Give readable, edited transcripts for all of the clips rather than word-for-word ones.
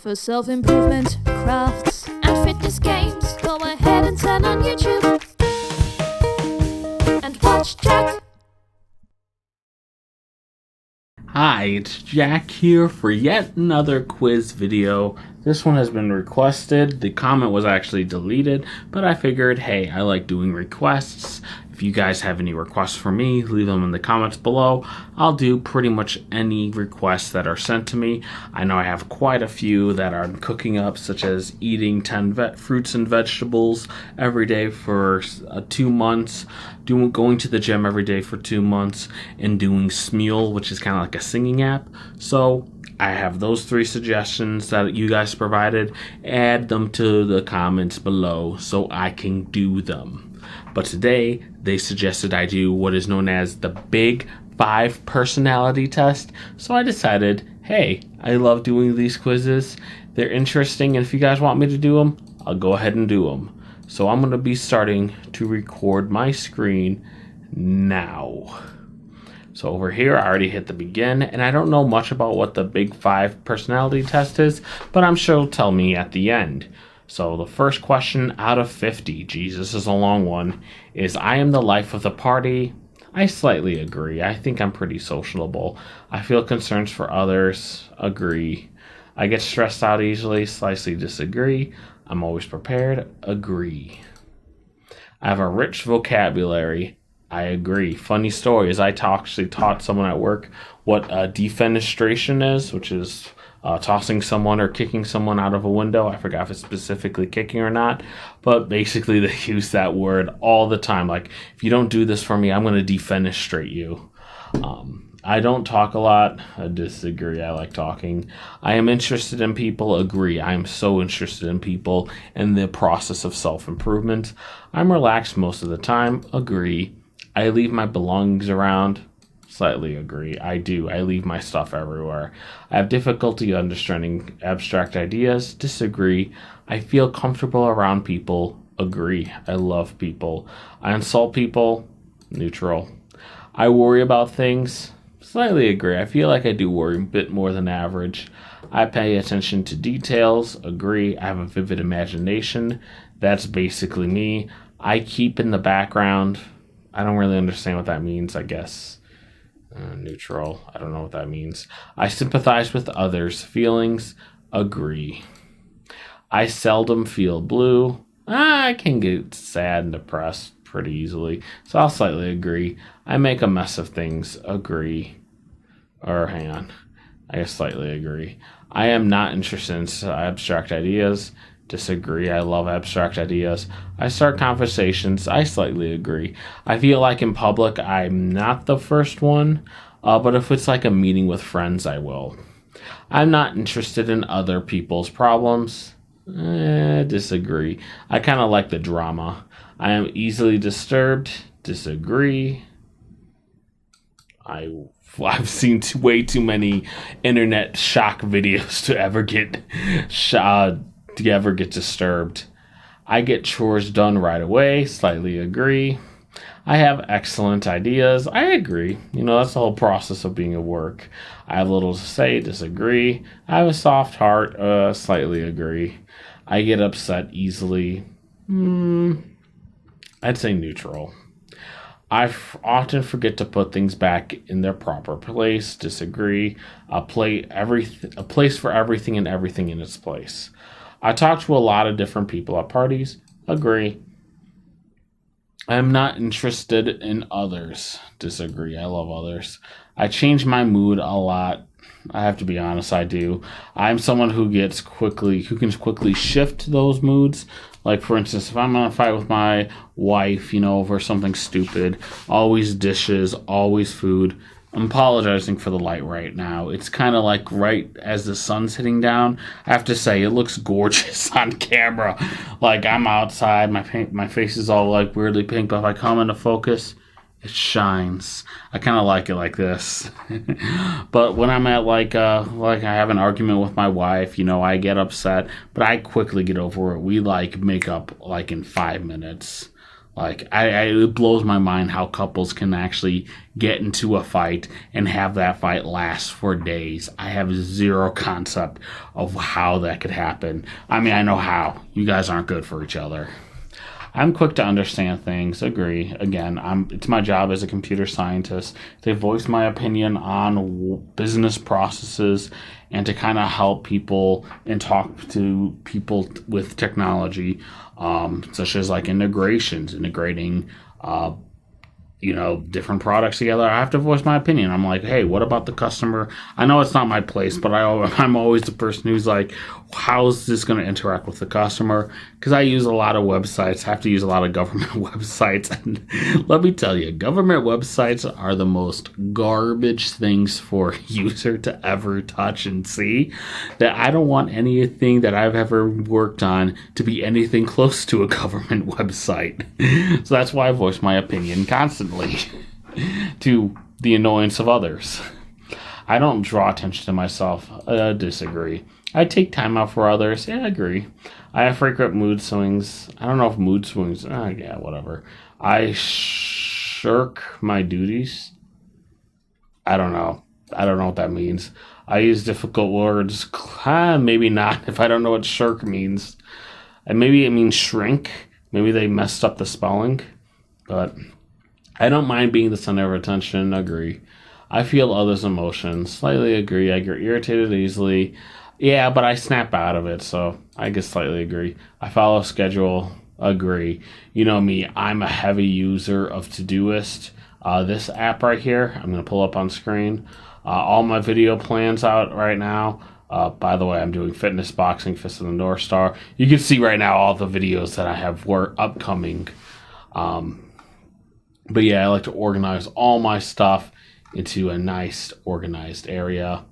For self-improvement, crafts, and fitness games, go ahead and turn on YouTube and watch Jack. Hi, it's Jack here for yet another quiz video. This one has been requested. The comment was actually deleted, but I figured, hey, I like doing requests. If you guys have any requests for me, leave them in the comments below. I'll do pretty much any requests that are sent to me. I know I have quite a few that I'm cooking up, such as eating 10 fruits and vegetables every day for 2 months, going to the gym every day for 2 months, and doing Smule, which is kind of like a singing app. So I have those 3 suggestions that you guys provided. Add them to the comments below so I can do them. But today, they suggested I do what is known as the Big 5 personality test. So I decided, hey, I love doing these quizzes. They're interesting, and if you guys want me to do them, I'll go ahead and do them. So I'm going to be starting to record my screen now. So over here, I already hit the begin, and I don't know much about what the Big 5 personality test is, but I'm sure it'll tell me at the end. So the first question out of 50, Jesus is a long one, is I am the life of the party. I slightly agree. I think I'm pretty sociable. I feel concerns for others. Agree. I get stressed out easily. Slightly disagree. I'm always prepared. Agree. I have a rich vocabulary. I agree. Funny story is I actually taught someone at work what defenestration is, which is tossing someone or kicking someone out of a window. I forgot if it's specifically kicking or not, but basically they use that word all the time. Like, if you don't do this for me, I'm going to defenestrate you. I don't talk a lot. I disagree. I like talking. I am interested in people. Agree. I am so interested in people and the process of self-improvement. I'm relaxed most of the time. Agree. I leave my belongings around. Slightly agree. I do. I leave my stuff everywhere. I have difficulty understanding abstract ideas. Disagree. I feel comfortable around people. Agree. I love people. I insult people. Neutral. I worry about things. Slightly agree. I feel like I do worry a bit more than average. I pay attention to details. Agree. I have a vivid imagination. That's basically me. I keep in the background. I don't really understand what that means, I guess. Neutral. I don't know what that means. I sympathize with others' feelings. Agree. I seldom feel blue. I can get sad and depressed pretty easily, so I'll slightly agree. I make a mess of things. Agree. Or hang on. I guess slightly agree. I am not interested in abstract ideas. Disagree. I love abstract ideas. I start conversations. I slightly agree. I feel like in public I'm not the first one, but if it's like a meeting with friends, I will. I'm not interested in other people's problems. Disagree. I kind of like the drama. I am easily disturbed. Disagree. I've seen way too many internet shock videos to ever get disturbed. I get chores done right away. Slightly agree. I have excellent ideas. I agree. That's the whole process of being at work. I have little to say. Disagree. I have a soft heart. Slightly agree. I get upset easily. I'd say neutral. I often forget to put things back in their proper place. Disagree. A place for everything and everything in its place. I talk to a lot of different people at parties. Agree. I am not interested in others. Disagree. I love others. I change my mood a lot. I have to be honest, I do. I'm someone who can quickly shift those moods. Like, for instance, if I'm in a fight with my wife, over something stupid, always dishes, always food. I'm apologizing for the light right now. It's kind of like right as the sun's hitting down. I have to say, it looks gorgeous on camera. Like, I'm outside, my face is all like weirdly pink, but if I come into focus, it shines. I kind of like it like this. But when I'm at like I have an argument with my wife, I get upset, but I quickly get over it. We make up in 5 minutes. Like, it blows my mind how couples can actually get into a fight and have that fight last for days. I have zero concept of how that could happen. I mean, I know how. You guys aren't good for each other. I'm quick to understand things, agree. Again, it's my job as a computer scientist to voice my opinion on business processes and to kind of help people and talk to people with technology, such as like integrating different products together. I have to voice my opinion. I'm like, hey, what about the customer? I know it's not my place, but I'm always the person who's like, how's this going to interact with the customer? Because I use a lot of websites, have to use a lot of government websites. And let me tell you, government websites are the most garbage things for a user to ever touch and see. That I don't want anything that I've ever worked on to be anything close to a government website. So that's why I voice my opinion constantly to the annoyance of others. I don't draw attention to myself. Disagree. I take time out for others. Yeah, I agree. I have frequent mood swings. I don't know if mood swings. Yeah, whatever. I shirk my duties. I don't know. I don't know what that means. I use difficult words. Maybe not if I don't know what shirk means. And maybe it means shrink. Maybe they messed up the spelling. But I don't mind being the center of attention. Agree. I feel others' emotions. Slightly agree. I get irritated easily. Yeah, but I snap out of it, so I guess slightly agree. I follow schedule. Agree. You know me, I'm a heavy user of Todoist. This app right here, I'm going to pull up on screen. All my video plans out right now. By the way, I'm doing fitness, boxing, Fist of the North Star. You can see right now all the videos that I have upcoming. But yeah, I like to organize all my stuff into a nice organized area.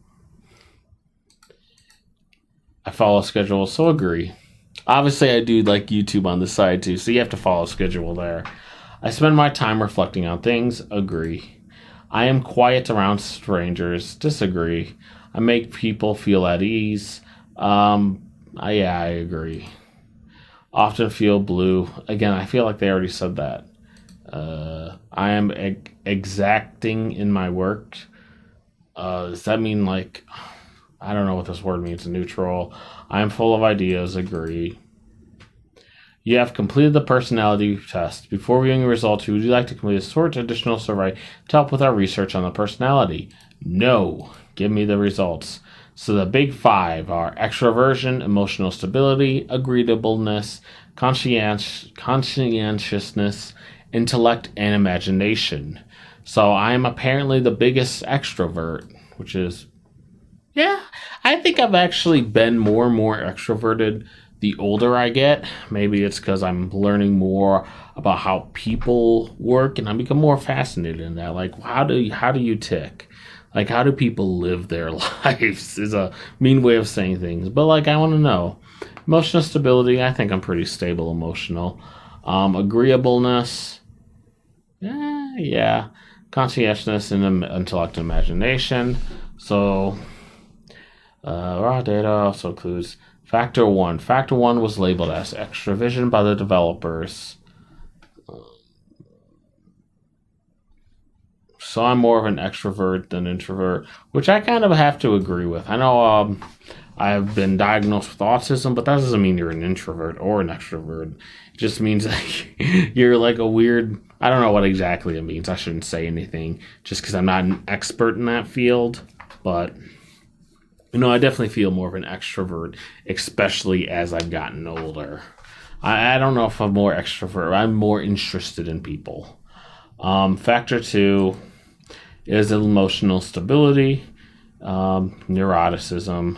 I follow schedule, so agree. Obviously, I do like YouTube on the side too, so you have to follow schedule there. I spend my time reflecting on things. Agree. I am quiet around strangers. Disagree. I make people feel at ease. I agree. Often feel blue. Again, I feel like they already said that. I am exacting in my work. Does that mean like... I don't know what this word means. Neutral. I am full of ideas. Agree. You have completed the personality test. Before viewing the results, would you like to complete a short additional survey to help with our research on the personality? No. Give me the results. So the big 5 are extroversion, emotional stability, agreeableness, conscientiousness, intellect, and imagination. So I am apparently the biggest extrovert, which is... Yeah, I think I've actually been more and more extroverted the older I get. Maybe it's because I'm learning more about how people work, and I become more fascinated in that. Like, how do you tick? Like, how do people live their lives? Is a mean way of saying things, but like, I want to know. Emotional stability. I think I'm pretty stable emotional. Agreeableness. Yeah. Conscientiousness and intellect and imagination. So. Raw data also includes Factor 1. Factor 1 was labeled as extravision by the developers. So I'm more of an extrovert than introvert, which I kind of have to agree with. I know I've been diagnosed with autism, but that doesn't mean you're an introvert or an extrovert. It just means that you're like a weird... I don't know what exactly it means. I shouldn't say anything just because I'm not an expert in that field, but... I definitely feel more of an extrovert, especially as I've gotten older. I don't know if I'm more extrovert. I'm more interested in people. Factor 2 is emotional stability, neuroticism.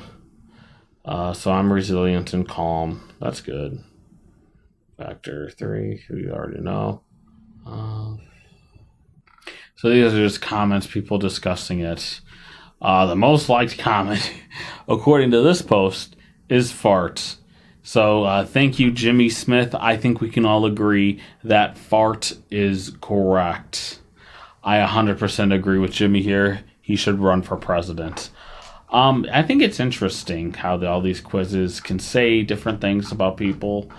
So I'm resilient and calm. That's good. Factor 3, who you already know. So these are just comments, people discussing it. The most liked comment, according to this post, is farts. So thank you, Jimmy Smith. I think we can all agree that fart is correct. I 100% agree with Jimmy here. He should run for president. I think it's interesting how all these quizzes can say different things about people.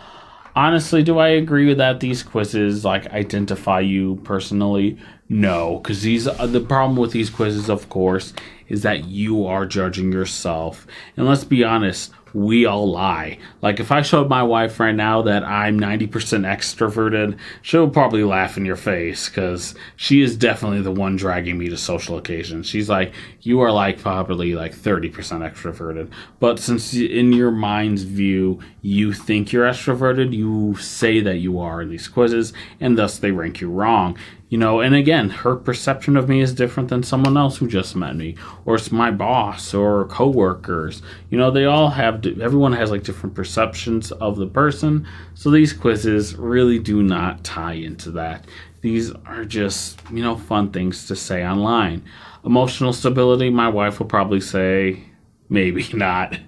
Honestly, do I agree with that? These quizzes like identify you personally? No, because the problem with these quizzes, of course, is that you are judging yourself. And let's be honest, we all lie. Like if I showed my wife right now that I'm 90% extroverted, she'll probably laugh in your face because she is definitely the one dragging me to social occasions. She's like, you are like probably like 30% extroverted. But since in your mind's view, you think you're extroverted, you say that you are in these quizzes, and thus they rank you wrong. You know, and again, her perception of me is different than someone else who just met me, or it's my boss or coworkers. You know, everyone has like different perceptions of the person. So these quizzes really do not tie into that. These are just, fun things to say online. Emotional stability, my wife will probably say, maybe not.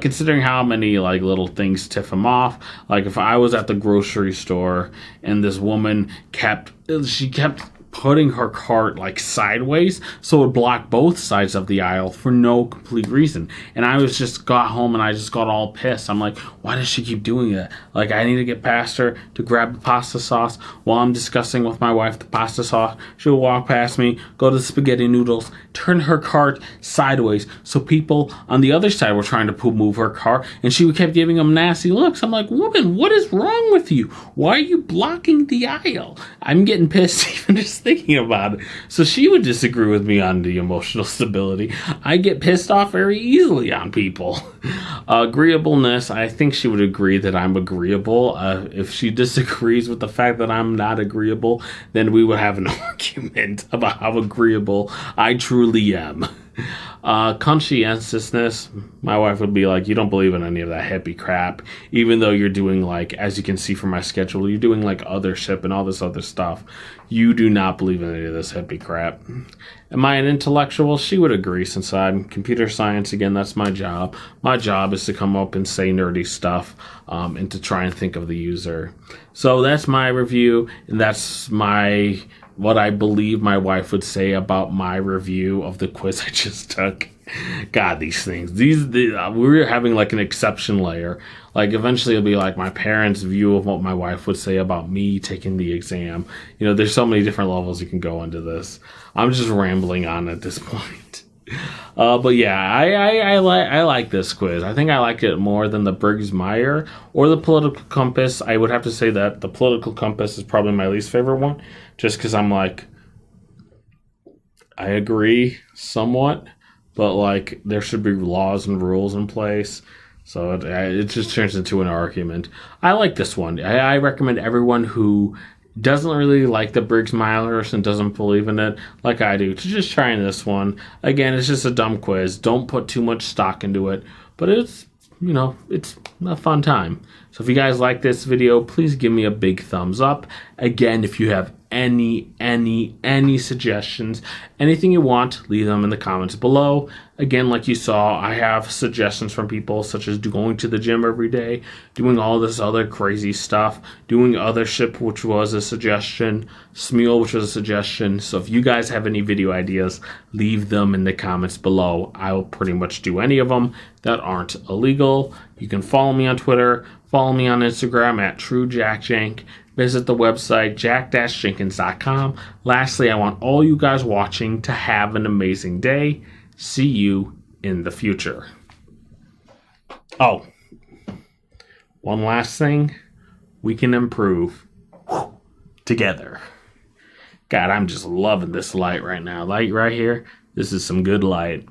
Considering how many like little things tiff him off. Like if I was at the grocery store and this woman kept putting her cart like sideways so it would block both sides of the aisle for no complete reason. And I got home and I just got all pissed. I'm like, why does she keep doing that? Like I need to get past her to grab the pasta sauce while I'm discussing with my wife the pasta sauce. She'll walk past me, go to the spaghetti noodles, turn her cart sideways so people on the other side were trying to move her cart, and she kept giving them nasty looks. I'm like, woman, what is wrong with you? Why are you blocking the aisle? I'm getting pissed even just thinking about it. So she would disagree with me on the emotional stability. I get pissed off very easily on people. Agreeableness, I think she would agree that I'm agreeable. If she disagrees with the fact that I'm not agreeable, then we would have an argument about how agreeable I truly am. Conscientiousness, my wife would be like, you don't believe in any of that hippie crap, even though you're doing like, as you can see from my schedule, you're doing like othership and all this other stuff. You do not believe in any of this hippie crap. Am I an intellectual? She would agree, since I'm computer science. Again, that's my job. My job is to come up and say nerdy stuff and to try and think of the user. So that's my review, and that's what I believe my wife would say about my review of the quiz I just took. God, these things. We're having like an exception layer. Like eventually it'll be like my parents' view of what my wife would say about me taking the exam. There's so many different levels you can go into this. I'm just rambling on at this point. But yeah, I like this quiz. I think I like it more than the Briggs-Meyer or the Political Compass. I would have to say that the Political Compass is probably my least favorite one, just because I'm like, I agree somewhat, but like there should be laws and rules in place. So it just turns into an argument. I like this one. I recommend everyone who doesn't really like the Briggs-Meyer and doesn't believe in it like I do to just try this one. Again, it's just a dumb quiz. Don't put too much stock into it, but it's a fun time. So if you guys like this video, please give me a big thumbs up. Again, if you have any suggestions, anything you want, leave them in the comments below. Again, like you saw, I have suggestions from people such as going to the gym every day, doing all this other crazy stuff, doing Othership, which was a suggestion, Smule, which was a suggestion. So if you guys have any video ideas, leave them in the comments below. I will pretty much do any of them that aren't illegal. You can follow me on Twitter, follow me on Instagram at TrueJackJank. Visit the website jack-jenkins.com. Lastly, I want all you guys watching to have an amazing day. See you in the future. Oh, one last thing. We can improve together. God, I'm just loving this light right now. Light right here. This is some good light.